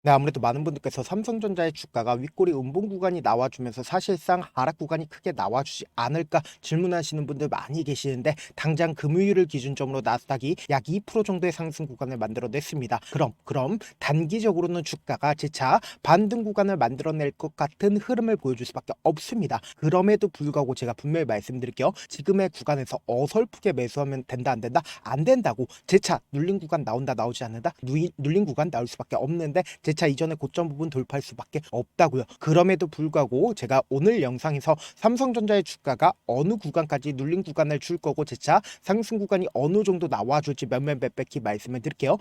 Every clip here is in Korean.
네, 아무래도 많은 분들께서 삼성전자의 주가가 윗꼬리 음봉 구간이 나와주면서 사실상 하락 구간이 크게 나와주지 않을까 질문하시는 분들 많이 계시는데, 당장 금요일을 기준점으로 나스닥이 약 2% 정도의 상승 구간을 만들어냈습니다. 그럼 단기적으로는 주가가 재차 반등 구간을 만들어낼 것 같은 흐름을 보여줄 수밖에 없습니다. 그럼에도 불구하고 제가 분명히 말씀드릴게요. 지금의 구간에서 어설프게 매수하면 된다 안 된다? 안 된다고. 재차 눌린 구간 나온다 나오지 않는다? 눌린 구간 나올 수밖에 없는데 재차 이전의 고점 부분 돌파할 수밖에 없다고요. 그럼에도 불구하고 제가 오늘 영상에서 삼성전자의 주가가 어느 구간까지 눌린 구간을 줄 거고 재차 상승 구간이 어느 정도 나와줄지 몇몇몇백히 말씀을 드릴게요.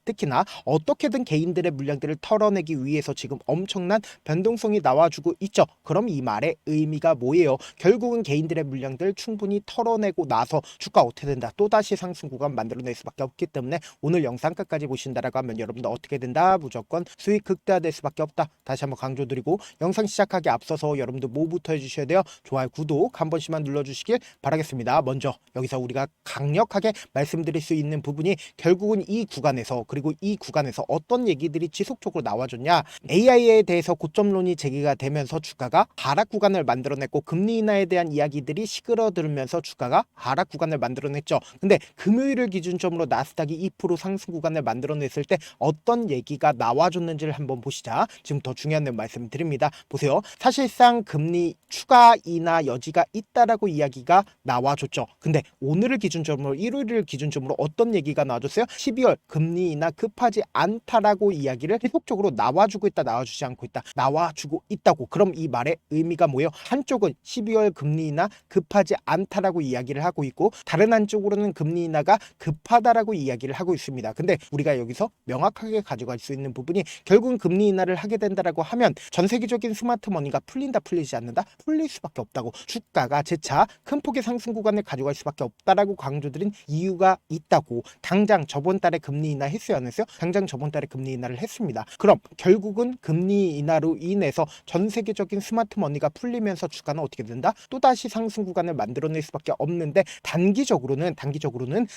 특히나 어떻게든 개인들의 물량들을 털어내기 위해서 지금 엄청난 변동성이 나와주고 있죠. 그럼 이 말의 의미가 뭐예요? 결국은 개인들의 물량들 충분히 털어내고 나서 주가 어떻게 된다? 또다시 상승 구간 만들어낼 수밖에 없기 때문에 오늘 영상 끝까지 보신다라고 하면 여러분들 어떻게 된다? 무조건 수익 극대화될 수밖에 없다. 다시 한번 강조드리고, 영상 시작하기 앞서서 여러분들 뭐부터 해주셔야 돼요? 좋아요, 구독 한 번씩만 눌러주시길 바라겠습니다. 먼저 여기서 우리가 강력하게 말씀드릴 수 있는 부분이, 결국은 이 구간에서, 그리고 이 구간에서 어떤 얘기들이 지속적으로 나와줬냐, AI에 대해서 고점론이 제기가 되면서 주가가 하락 구간을 만들어냈고, 금리 인하에 대한 이야기들이 시끄러들면서 주가가 하락 구간을 만들어냈죠. 근데 금요일을 기준점으로 나스닥이 2% 상승 구간을 만들어냈을 때 어떤 얘기가 나와줬는지를 한번 보시자. 지금 더 중요한 말씀 드립니다. 보세요. 사실상 금리 추가 인하 여지가 있다라고 이야기가 나와줬죠. 근데 오늘을 기준점으로, 일요일을 기준점으로 어떤 얘기가 나와줬어요? 12월 금리 인하 급하지 않다라고 이야기를 계속적으로 나와주고 있다, 나와주지 않고 있다, 나와주고 있다고. 그럼 이 말의 의미가 뭐예요? 한쪽은 12월 금리 인하 급하지 않다라고 이야기를 하고 있고, 다른 한쪽으로는 금리 인하가 급하다라고 이야기를 하고 있습니다. 근데 우리가 여기서 명확하게 가져갈 수 있는 부분이, 결국은 금리 인하를 하게 된다라고 하면 전 세계적인 스마트 머니가 풀린다, 풀리지 않는다? 풀릴 수밖에 없다고. 주가가 재차 큰 폭의 상승 구간을 가져갈 수밖에 없다라고 강조드린 이유가 있다고. 당장 저번 달에 금리 인하 했어요, 안 했어요? 당장 저번 달에 금리 인하를 했습니다. 그럼 결국은 금리 인하로 인해서 전 세계적인 스마트 머니가 풀리면서 주가는 어떻게 된다? 또다시 상승 구간을 만들어낼 수밖에 없는데, 단기적으로는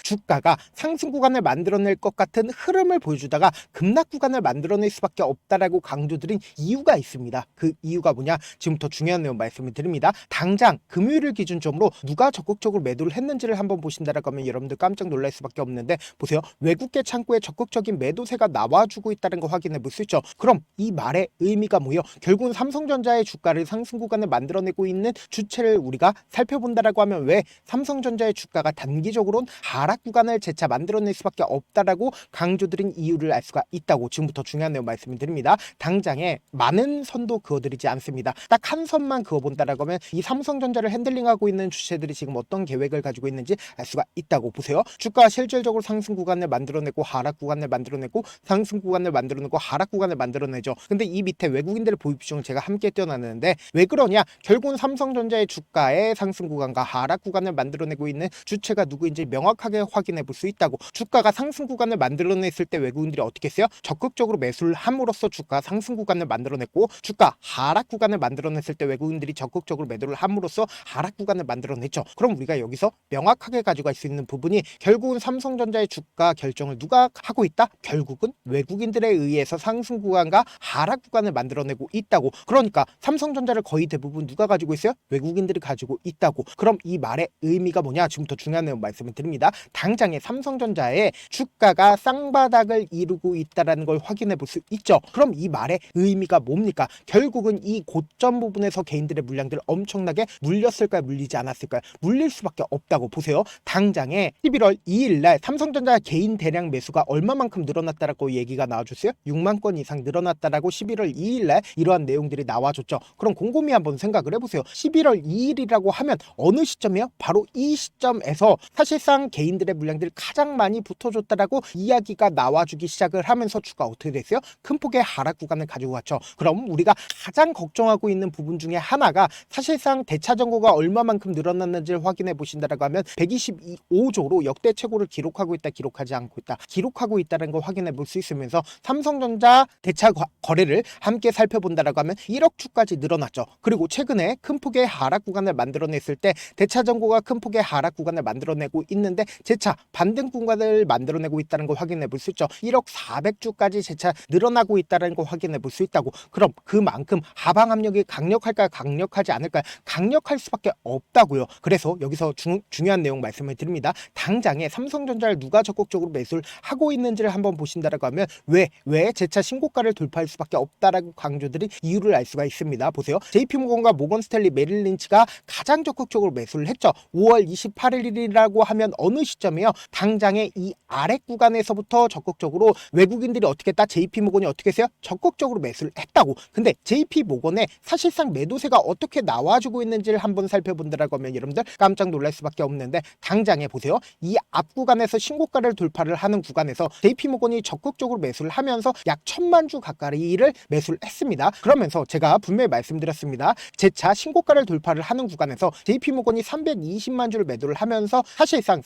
주가가 상승 구간을 만들어낼 것 같은 흐름을 보여주다가 급락 구간을 만들어낼 수밖에 없다라고 강조드린 이유가 있습니다. 그 이유가 뭐냐? 지금부터 중요한 내용 말씀을 드립니다. 당장 금요일을 기준점으로 누가 적극적으로 매도를 했는지를 한번 보신다라고 하면 여러분들 깜짝 놀랄 수밖에 없는데, 보세요. 외국계 창구에 적극적인 매도세가 나와주고 있다는 거 확인해 볼 수 있죠. 그럼 이 말의 의미가 뭐예요? 결국은 삼성전자의 주가를 상승 구간을 만들어내고 있는 주체를 우리가 살펴본다라고 하면, 왜 삼성전자의 주가가 단기적으로는 하락 구간을 재차 만들어낼 수밖에 없다라고 강조드린 이유를 알 수가 있다고. 지금부터 중요한 내용 말씀을 드립니다. 당장에 많은 선도 그어드리지 않습니다. 딱 한 선만 그어본다라고 하면 이 삼성전자를 핸들링하고 있는 주체들이 지금 어떤 계획을 가지고 있는지 알 수가 있다고. 보세요. 주가가 실질적으로 상승 구간을 만들어내고 하락 구간을 만들어내고 상승 구간을 만들어내고 하락 구간을 만들어내죠. 근데 이 밑에 외국인들의 보유 비중을 제가 함께 떼어놨는데, 왜 그러냐? 결국은 삼성전자의 주가의 상승 구간과 하락 구간을 만들어내고 있는 주체가 누구인지 명확하게 확인해 볼 수 있다고. 주가가 상승 구간을 만들어냈을 때 외국인들이 어떻게 했어요? 적극적으로 매수를 함으로써 주가 상승 구간을 만들어냈고, 주가 하락 구간을 만들어냈을 때 외국인들이 적극적으로 매도를 함으로써 하락 구간을 만들어냈죠. 그럼 우리가 여기서 명확하게 가져갈 수 있는 부분이, 결국은 삼성전자의 주가 결정을 누가 하고 있다? 결국은 외국인들에 의해서 상승 구간과 하락 구간을 만들어내고 있다고. 그러니까 삼성전자를 거의 대부분 누가 가지고 있어요? 외국인들이 가지고 있다고. 그럼 이 말의 의미가 뭐냐? 지금부터 중요한 내용 말씀을 드립니다. 당장에 삼성전자의 주가가 쌍바닥을 이루고 있다는 걸 확인해 볼 수 있죠. 그럼 이 말의 의미가 뭡니까? 결국은 이 고점 부분에서 개인들의 물량들 엄청나게 물렸을까요? 물리지 않았을까요? 물릴 수밖에 없다고. 보세요. 당장에 11월 2일 날 삼성전자 개인 대량 매수가 얼마만큼 늘어났다라고 얘기가 나와줬어요? 6만 건 이상 늘어났다라고 11월 2일 날 이러한 내용들이 나와줬죠. 그럼 곰곰이 한번 생각을 해보세요. 11월 2일이라고 하면 어느 시점이에요? 바로 이 시점에서 사실상 개인들의 물량들이 가장 많이 붙어줬다라고 이야기가 나와주기 시작을 하면서 주가 어떻게 됐어요? 큰 폭의 하락 구간을 가지고 갔죠. 그럼 우리가 가장 걱정하고 있는 부분 중에 하나가, 사실상 대차 정고가 얼마만큼 늘어났는지를 확인해 보신다라고 하면 125조로 역대 최고를 기록하고 있다, 기록하지 않고 있다, 기록하고 있다는 걸 확인해 볼 수 있으면서, 삼성전자 대차 거래를 함께 살펴본다라고 하면 1억 주까지 늘어났죠. 그리고 최근에 큰 폭의 하락 구간을 만들어냈을 때 대차 정고가 큰 폭의 하락 구간을 만들어내고 있는데, 재차 반등 구간을 만들어내고 있다는 걸 확인해 볼 수 있죠. 1억 400주까지 재차 늘어나고 있다는 걸 확인해 볼 수 있다고. 그럼 그만큼 하방 압력이 강력할까요? 강력하지 않을까요? 강력할 수밖에 없다고요. 그래서 여기서 중요한 내용 말씀을 드립니다. 당장에 삼성전자를 누가 적극적으로 매수를 하고 있는지를 한번 보신다라고 하면 왜 재차 신고가를 돌파할 수밖에 없다라고 강조드린 이유를 알 수가 있습니다. 보세요. JP모건과 모건스탠리 메릴 린치가 가장 적극적으로 매수를 했죠. 5월 28일이라고 하면 어느 시점이요? 당장에 이 아래 구간에서부터 적극적으로 외국인들이 어떻게 했다? JP모건이 어떻게 했어요? 적극적으로 매수를 했다고. 근데 JP모건에 사실상 매도세가 어떻게 나와주고 있는지를 한번 살펴본다라고 하면 여러분들 깜짝 놀랄 수밖에 없는데, 당장에 보세요. 이 앞 구간에서 신고가를 돌파를 하는 구간에서 JP모건이 적극적으로 매수를 하면서 약 1000만 주 가까이를 매수를 했습니다. 그러면서 제가 분명히 말씀드렸습니다. 재차 신고가를 돌파를 하는 구간에서 JP모건이 320만 주를 매도를 하면서 사실상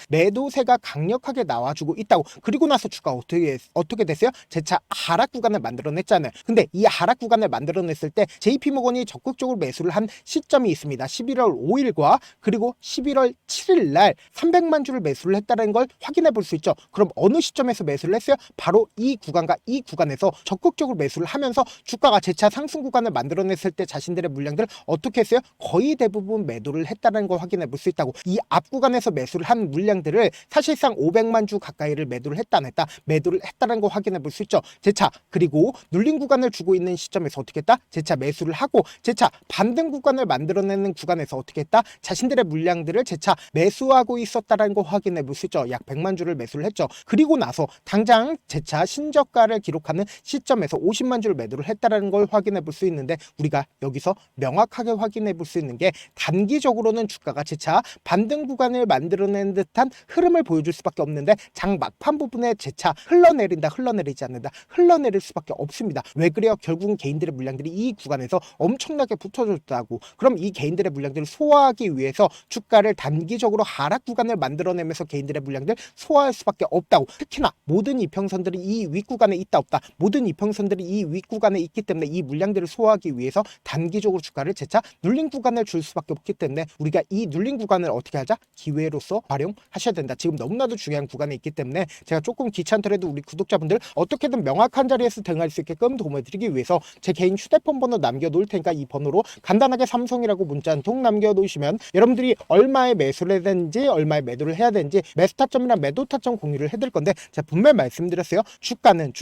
매도세가 강력하게 나와주고 있다고. 그리고 나서 주가 어떻게 됐어요? 재차 하락 구간을 만들어냈잖아요. 근데 이 하락 구간을 만들어냈을 때 JP모건이 적극적으로 매수를 한 시점이 있습니다. 11월 5일과 그리고 11월 7일 날 300만 주를 매수를 했다는 걸 확인해 볼 수 있죠. 그럼 어느 시점에서 매수를 했어요? 바로 이 구간과 이 구간에서 적극적으로 매수를 하면서 주가가 재차 상승 구간을 만들어냈을 때 자신들의 물량들을 어떻게 했어요? 거의 대부분 매도를 했다는 걸 확인해 볼 수 있다고. 이 앞 구간에서 매수를 한 물량들을 사실상 500만 주 가까이를 매도를 했다 안 했다? 매도를 했다는 걸 확인해 볼 수 있죠. 재차 그리고 눌린 구간을 주고 있는 시점에서 어떻게 했다? 재차 매수를 하고 재차 반등 구간을 만들어내는 구간에서 어떻게 했다? 자신들의 물량들을 재차 매수하고 있었다는 걸 확인해 볼 수 있죠. 약 100만 주를 매수를 했죠. 그리고 나서 당장 재차 신저가를 기록하는 시점에서 50만 주를 매도를 했다는 걸 확인해 볼 수 있는데, 우리가 여기서 명확하게 확인해 볼 수 있는 게 단기적으로는 주가가 재차 반등 구간을 만들어낸 듯한 흐름을 보여줄 수밖에 없는데, 장 막판 부분에 재차 흘러내리지 않는다, 흘러내릴 수밖에 없습니다. 왜 그래요? 결국은 개인들의 물량들이 이 구간에서 엄청나게 붙어줬다고. 그럼 이 개인들의 물량들을 소화하기 위해서 주가를 단기적으로 하락 구간을 만들어내면서 개인들의 물량들 소화할 수밖에 없다고. 특히나 모든 이평선들이 이 윗구간에 있다 없다, 모든 이평선들이 이 윗구간에 있기 때문에 이 물량들을 소화하기 위해서 단기적으로 주가를 재차 눌린 구간을 줄 수밖에 없기 때문에 우리가 이 눌린 구간을 어떻게 하자? 기회로서 활용하셔야 된다. 지금 너무나도 중요한 구간에 있기 때문에 제가 조금 귀찮더라도 우리 구독자분들 어떻게든 명확한 자리에서 대응할 수 있게끔 도움을 드리기 위해서 제 개인 휴대폰 번호 남겨놓을 테니까 이 번호로 간단하게 삼성이라고 문자 한 통 남겨놓으시면 여러분들이 얼마에 매수를 해야 되는지, 얼마에 매도를 해야 되는지, 매수 타점이랑 매도 타점 공유를 해드릴 건데, 제가 분명히 말씀드렸어요. 주가는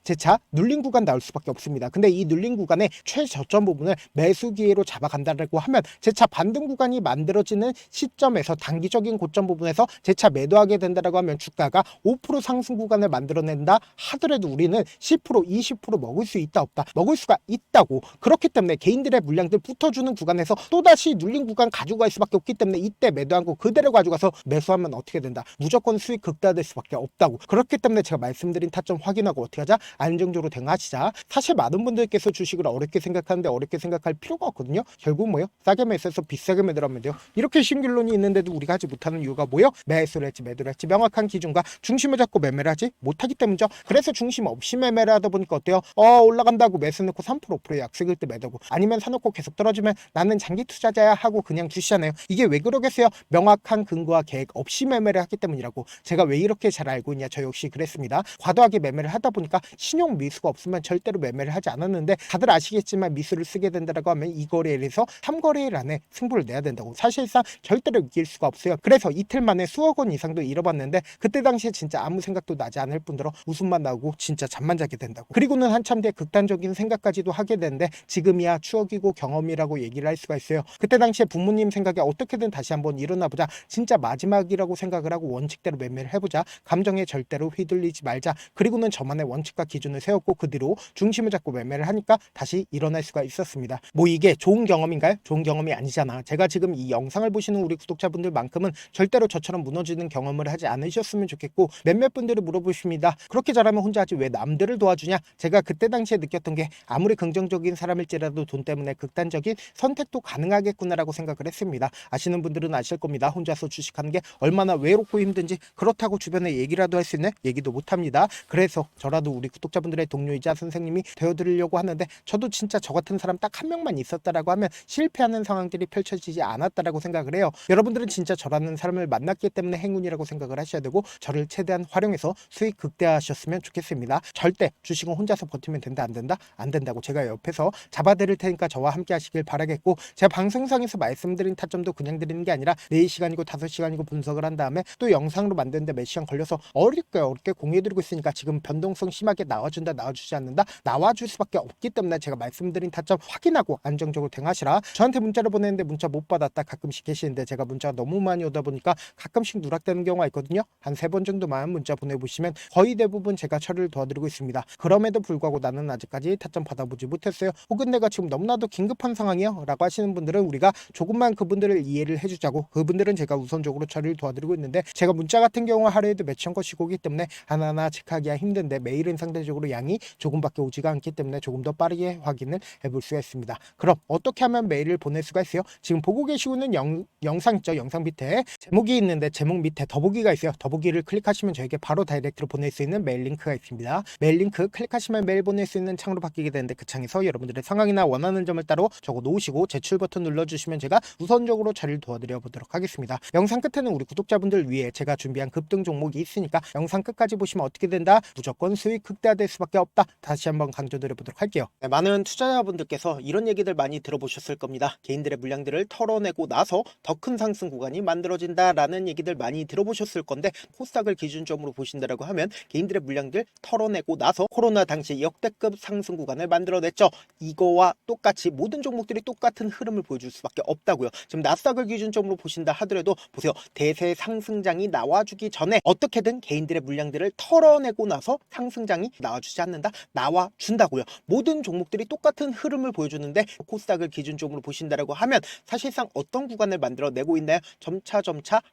재차 눌린 구간 나올 수밖에 없습니다. 근데 이 눌린 구간의 최저점 부분을 매수 기회로 잡아간다고 하면 재차 반등 구간이 만들어지는 시점에서 단기적인 고점 부분에서 재차 매도하게 된다고 하면 주가가 5% 상승 구간을 만들어낸다 하더라도 우리는 10% 20% 먹을 수 있다 없다? 먹을 수가 있다고. 그렇기 때문에 개인들의 물량들 붙어주는 구간에서 또다시 눌린 구간 가지고 갈 수밖에 없기 때문에 이때 매도한 거 그대로 가져가서 매수하면 어떻게 된다? 무조건 수익 극대화될 수밖에 없다고. 그렇기 때문에 제가 말씀드린 타점 확인하고 어떻게 하자? 안정적으로 대응하시자. 사실 많은 분들께서 주식을 어렵게 생각하는데 어렵게 생각할 필요가 없거든요. 결국 뭐요? 싸게 매수해서 비싸게 매도하면 돼요. 이렇게 신규론이 있는데도 우리가 하지 못하는 이유가 뭐요? 매수를 할지 매도를 할지 명확한 기준과 중심을 잡고 매매를 하지 못하기 때문이죠. 그래서 중심 없이 매매를 하다 보니까 어때요? 올라간다고 매수 넣고 3% 5% 약속일 때 매도고, 아니면 사놓고 계속 떨어지면 나는 장기 투자자야 하고 그냥 두시잖아요. 이게 왜 그러겠어요? 명확한 근거와 계획 없이 매매를 하기 때문이라고. 제가 왜 이렇게 잘 알고 있냐? 저 역시 그랬습니다. 과도하게 매매를 하다 보니까 신용 미수가 없으면 절대로 매매를 하지 않았는데, 다들 아시겠지만 미수를 쓰게 된다고 하면 이 거래일에서 3거래일 안에 승부를 내야 된다고. 사실상 절대로 이길 수가 없어요. 그래서 이틀 만에 수억 원 이상도 잃어봤는데, 그때 당시에 진짜 아무 생각도 나지 않을 뿐더러 웃음만 나오고 진짜 잠만 자게 된다고. 그리고는 한참 뒤에 극단적인 생각까지도 하게 되는데, 지금이야 추억이고 경험이라고 얘기를 할 수가 있어요. 그때 당시에 부모님 생각에 어떻게든 다시 한번 일어나보자, 진짜 마지막이라고 생각을 하고 원칙대로 매매를 해보자, 감정에 절대로 휘둘리지 말자, 그리고는 저만의 원칙과 기준을 세웠고 그 뒤로 중심을 잡고 매매를 하니까 다시 일어날 수가 있었습니다. 뭐 이게 좋은 경험인가요? 좋은 경험이 아니잖아. 제가 지금 이 영상을 보시는 우리 구독자분들만큼은 절대로 저처럼 무너지는 경험을 하지 않으셨으면 좋겠고, 몇몇 분들이 물어보십니다. 그렇게 잘하면 혼자 하지 왜 남들을 도와주냐? 제가 그때 당시에 느꼈던 게, 아무리 긍정적인 사람일지라도 돈 때문에 극단적인 선택도 가능하겠구나라고 생각을 했습니다. 아시는 분들은 아실 겁니다. 혼자서 주식하는 게 얼마나 외롭고 힘든지. 그렇다고 주변에 얘기라도 할 수 있는 얘기도 못합니다. 그래서 저라도 우리 구독자분들의 동료이자 선생님이 되어드리려고 하는데, 저도 진짜 저 같은 사람 딱 한 명만 있었다라고 하면 실패하는 상황들이 펼쳐지지 않았다라고 생각을 해요. 여러분들은 진짜 저라는 사람을 만났기 때문에 행운이라고 생각을 하셔야 되고, 저를 최대한 활용해서 수익 극대화하셨으면 좋겠습니다. 있습니다. 절대 주식은 혼자서 버티면 된다 안 된다? 안 된다고 제가 옆에서 잡아드릴 테니까 저와 함께 하시길 바라겠고, 제가 방송상에서 말씀드린 타점도 그냥 드리는 게 아니라 4시간이고 5시간이고 분석을 한 다음에 또 영상으로 만드는데 몇 시간 걸려서 어렵게 공유해드리고 있으니까 지금 변동성 심하게 나와준다 나와주지 않는다 나와줄 수밖에 없기 때문에 제가 말씀드린 타점 확인하고 안정적으로 대응하시라. 저한테 문자를 보내는데 문자 못 받았다 가끔씩 계시는데 제가 문자가 너무 많이 오다 보니까 가끔씩 누락되는 경우가 있거든요. 한 3번 정도만 문자 보내보시면 거의 대부분 제가 처리를 도와드리고 있습니다. 그럼에도 불구하고 나는 아직까지 타점 받아보지 못했어요, 혹은 내가 지금 너무나도 긴급한 상황이요 라고 하시는 분들은 우리가 조금만 그분들을 이해를 해주자고, 그분들은 제가 우선적으로 처리를 도와드리고 있는데, 제가 문자 같은 경우 하루에도 몇천 건씩 오기 때문에 하나하나 체크하기가 힘든데 매일은 상대적으로 양이 조금밖에 오지가 않기 때문에 조금 더 빠르게 확인을 해볼 수가 있습니다. 그럼 어떻게 하면 메일을 보낼 수가 있어요? 지금 보고 계시고 있는 영상 있죠? 영상 밑에 제목이 있는데 제목 밑에 더보기가 있어요. 더보기를 클릭하시면 저에게 바로 다이렉트로 보낼 수 있는 메일 링크가 있습니다. 메일 링크 클릭하시면 메일 보낼 수 있는 창으로 바뀌게 되는데, 그 창에서 여러분들의 상황이나 원하는 점을 따로 적어 놓으시고 제출 버튼 눌러주시면 제가 우선적으로 처리를 도와드려 보도록 하겠습니다. 영상 끝에는 우리 구독자분들 위해 제가 준비한 급등 종목이 있으니까 영상 끝까지 보시면 어떻게 된다? 무조건 수익 극대화될 수밖에 없다. 다시 한번 강조드려 보도록 할게요. 네, 많은 투자자분들께서 이런 얘기들 많이 들어보셨을 겁니다. 개인들의 물량들을 털어내고 나서 더 큰 상승 구간이 만들어진다라는 얘기들 많이 들어보셨을 건데, 코스닥을 기준점으로 보신다라고 하면 개인들의 물량들 털어내고 나서 코로나 당시 역대급 상승 구간을 만들어냈죠. 이거와 똑같이 모든 종목들이 똑같은 흐름을 보여줄 수밖에 없다고요. 지금 나스닥을 기준점으로 보신다 하더라도 보세요. 대세 상승장이 나와주기 전에 어떻게든 개인들의 물량들을 털어내고 나서 상승장이 나와주지 않는다? 나와준다고요. 모든 종목들이 똑같은 흐름을 보여주는데, 코스닥을 기준점으로 보신다라고 하면 사실상 어떤 구간을 만들어내고 있나요? 점차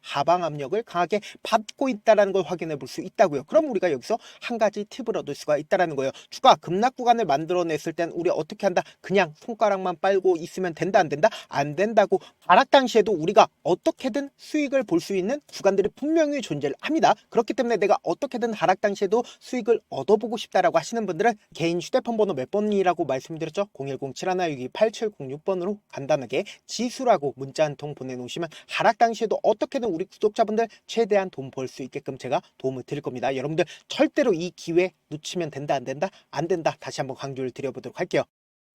하방 압력을 강하게 받고 있다는 걸 확인해 볼 수 있다고요. 그럼 우리가 여기서 한 가지 팁을 얻을 수가 있다는 거예요. 주가 급락 구간을 만들어냈을 땐 우리 어떻게 한다? 그냥 손가락만 빨고 있으면 된다 안 된다? 안 된다고. 하락 당시에도 우리가 어떻게든 수익을 볼 수 있는 구간들이 분명히 존재를 합니다. 그렇기 때문에 내가 어떻게든 하락 당시에도 수익을 얻어보고 싶다라고 하시는 분들은 개인 휴대폰 번호 몇 번이라고 말씀드렸죠? 010-7162-8706번으로 간단하게 지수라고 문자 한 통 보내놓으시면 하락 당시에도 어떻게든 우리 구독자분들 최대한 돈 벌 수 있게끔 제가 도움을 드릴 겁니다. 여러분들 절대로 이 기회 놓치면 된다 안 된다? 안 된다. 다시 한번 강조를 드려보도록 할게요.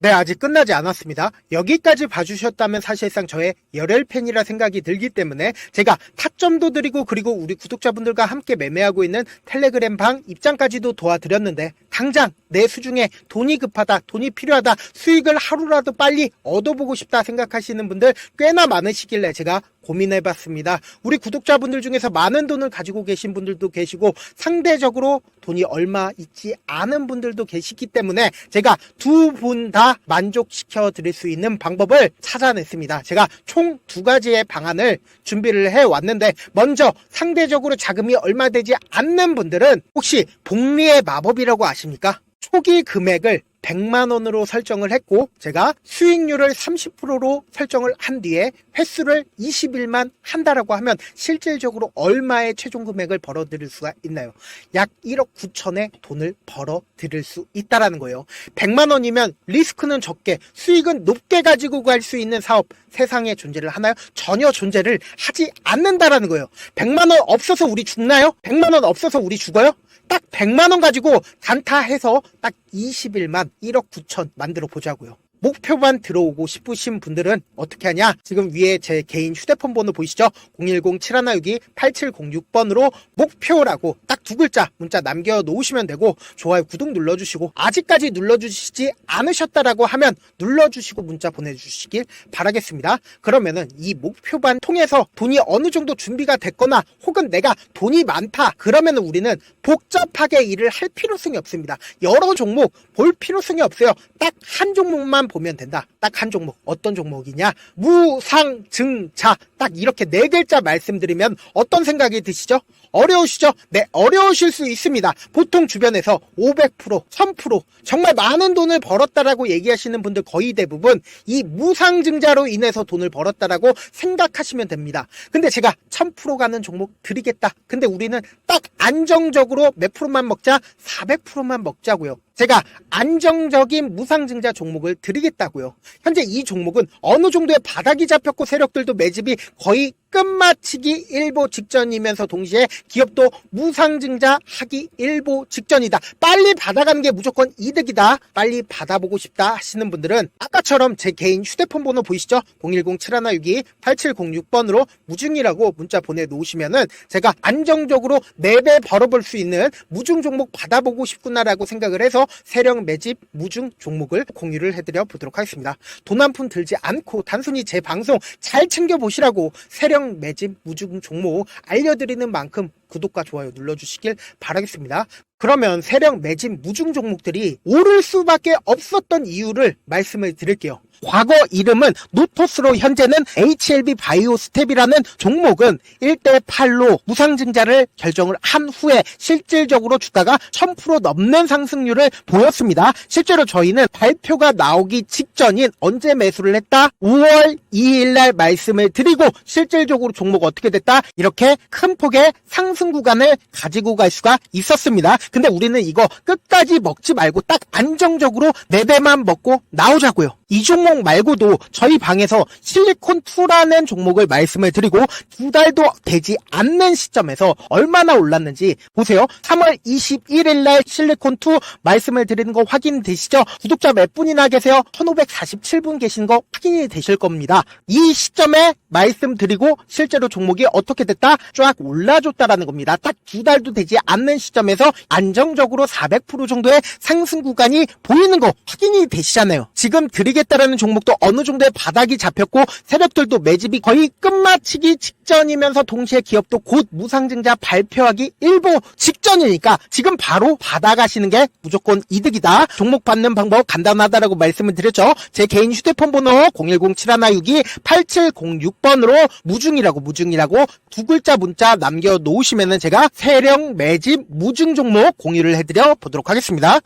네, 아직 끝나지 않았습니다. 여기까지 봐주셨다면 사실상 저의 열혈 팬이라 생각이 들기 때문에 제가 타점도 드리고, 그리고 우리 구독자분들과 함께 매매하고 있는 텔레그램 방 입장까지도 도와드렸는데, 당장 내 수중에 돈이 급하다, 돈이 필요하다, 수익을 하루라도 빨리 얻어보고 싶다 생각하시는 분들 꽤나 많으시길래 제가 고민해봤습니다. 우리 구독자분들 중에서 많은 돈을 가지고 계신 분들도 계시고 상대적으로 돈이 얼마 있지 않은 분들도 계시기 때문에 제가 두 분 다 만족시켜 드릴 수 있는 방법을 찾아냈습니다. 제가 총 2가지의 방안을 준비를 해왔는데, 먼저 상대적으로 자금이 얼마 되지 않는 분들은 혹시 복리의 마법이라고 아십니까? 초기 금액을 100만원으로 설정을 했고, 제가 수익률을 30%로 설정을 한 뒤에 횟수를 20일만 한다라고 하면 실질적으로 얼마의 최종 금액을 벌어들일 수가 있나요? 약 1억 9천의 돈을 벌어들일 수 있다라는 거예요. 100만원이면 리스크는 적게 수익은 높게 가지고 갈 수 있는 사업 세상에 존재를 하나요? 전혀 존재를 하지 않는다라는 거예요. 100만원 없어서 우리 죽나요? 100만원 없어서 우리 죽어요? 딱 100만원 가지고 단타해서 딱 20일만 1억 9천 만들어 보자고요. 목표만 들어오고 싶으신 분들은 어떻게 하냐? 지금 위에 제 개인 휴대폰 번호 보이시죠? 010-7162-8706번으로 목표라고 딱 2글자 문자 남겨놓으시면 되고, 좋아요, 구독 눌러주시고, 아직까지 눌러주시지 않으셨다라고 하면 눌러주시고 문자 보내주시길 바라겠습니다. 그러면은 이 목표반 통해서 돈이 어느 정도 준비가 됐거나, 혹은 내가 돈이 많다 그러면은 우리는 복잡하게 일을 할 필요성이 없습니다. 여러 종목 볼 필요성이 없어요. 딱 한 종목만 보면 된다. 딱 한 종목. 어떤 종목이냐? 무상증자. 딱 이렇게 4글자 말씀드리면 어떤 생각이 드시죠? 어려우시죠? 네, 어려우실 수 있습니다. 보통 주변에서 500%, 1000% 정말 많은 돈을 벌었다라고 얘기하시는 분들 거의 대부분 이 무상증자로 인해서 돈을 벌었다라고 생각하시면 됩니다. 근데 제가 1000% 가는 종목 드리겠다. 근데 우리는 딱 안정적으로 몇 프로만 먹자? 400%만 먹자고요. 제가 안정적인 무상증자 종목을 드리겠다고요. 현재 이 종목은 어느 정도의 바닥이 잡혔고 세력들도 매집이 거의 끝마치기 일보 직전이면서 동시에 기업도 무상증자 하기 일보 직전이다. 빨리 받아가는 게 무조건 이득이다. 빨리 받아보고 싶다 하시는 분들은 아까처럼 제 개인 휴대폰 번호 보이시죠? 010-7162-8706번으로 무중이라고 문자 보내놓으시면은 제가 안정적으로 4배 벌어볼 수 있는 무중 종목 받아보고 싶구나라고 생각을 해서 세력 매집 무중 종목을 공유를 해드려 보도록 하겠습니다. 돈 한 푼 들지 않고 단순히 제 방송 잘 챙겨보시라고 세력 매집 무중 종목 알려드리는 만큼 구독과 좋아요 눌러주시길 바라겠습니다. 그러면 세력 매집 무중 종목들이 오를 수밖에 없었던 이유를 말씀을 드릴게요. 과거 이름은 노토스로 현재는 HLB 바이오스텝이라는 종목은 1대8로 무상증자를 결정을 한 후에 실질적으로 주가가 1000% 넘는 상승률을 보였습니다. 실제로 저희는 발표가 나오기 직전인 언제 매수를 했다? 5월 2일 날 말씀을 드리고 실질적으로 종목 어떻게 됐다? 이렇게 큰 폭의 상승 구간을 가지고 갈 수가 있었습니다. 근데 우리는 이거 끝까지 먹지 말고 딱 안정적으로 4배만 먹고 나오자고요. 이 종목 말고도 저희 방에서 실리콘2라는 종목을 말씀을 드리고 2달도 되지 않는 시점에서 얼마나 올랐는지 보세요. 3월 21일 날 실리콘2 말씀을 드리는 거 확인되시죠? 구독자 몇 분이나 계세요? 1547분 계신 거 확인이 되실 겁니다. 이 시점에 말씀드리고 실제로 종목이 어떻게 됐다? 쫙 올라줬다라는 겁니다. 딱 2달도 되지 않는 시점에서 안정적으로 400% 정도의 상승 구간이 보이는 거 확인이 되시잖아요. 지금 드리겠다라는 종목도 어느 정도의 바닥이 잡혔고 세력들도 매집이 거의 끝마치기 직전이면서 동시에 기업도 곧 무상증자 발표하기 일보 직전이니까 지금 바로 받아가시는 게 무조건 이득이다. 종목 받는 방법 간단하다라고 말씀을 드렸죠. 제 개인 휴대폰 번호 010-7162-8706번으로 무중이라고 두 글자 문자 남겨놓으시면은 제가 세력 매집 무중 종목 공유를 해드려 보도록 하겠습니다.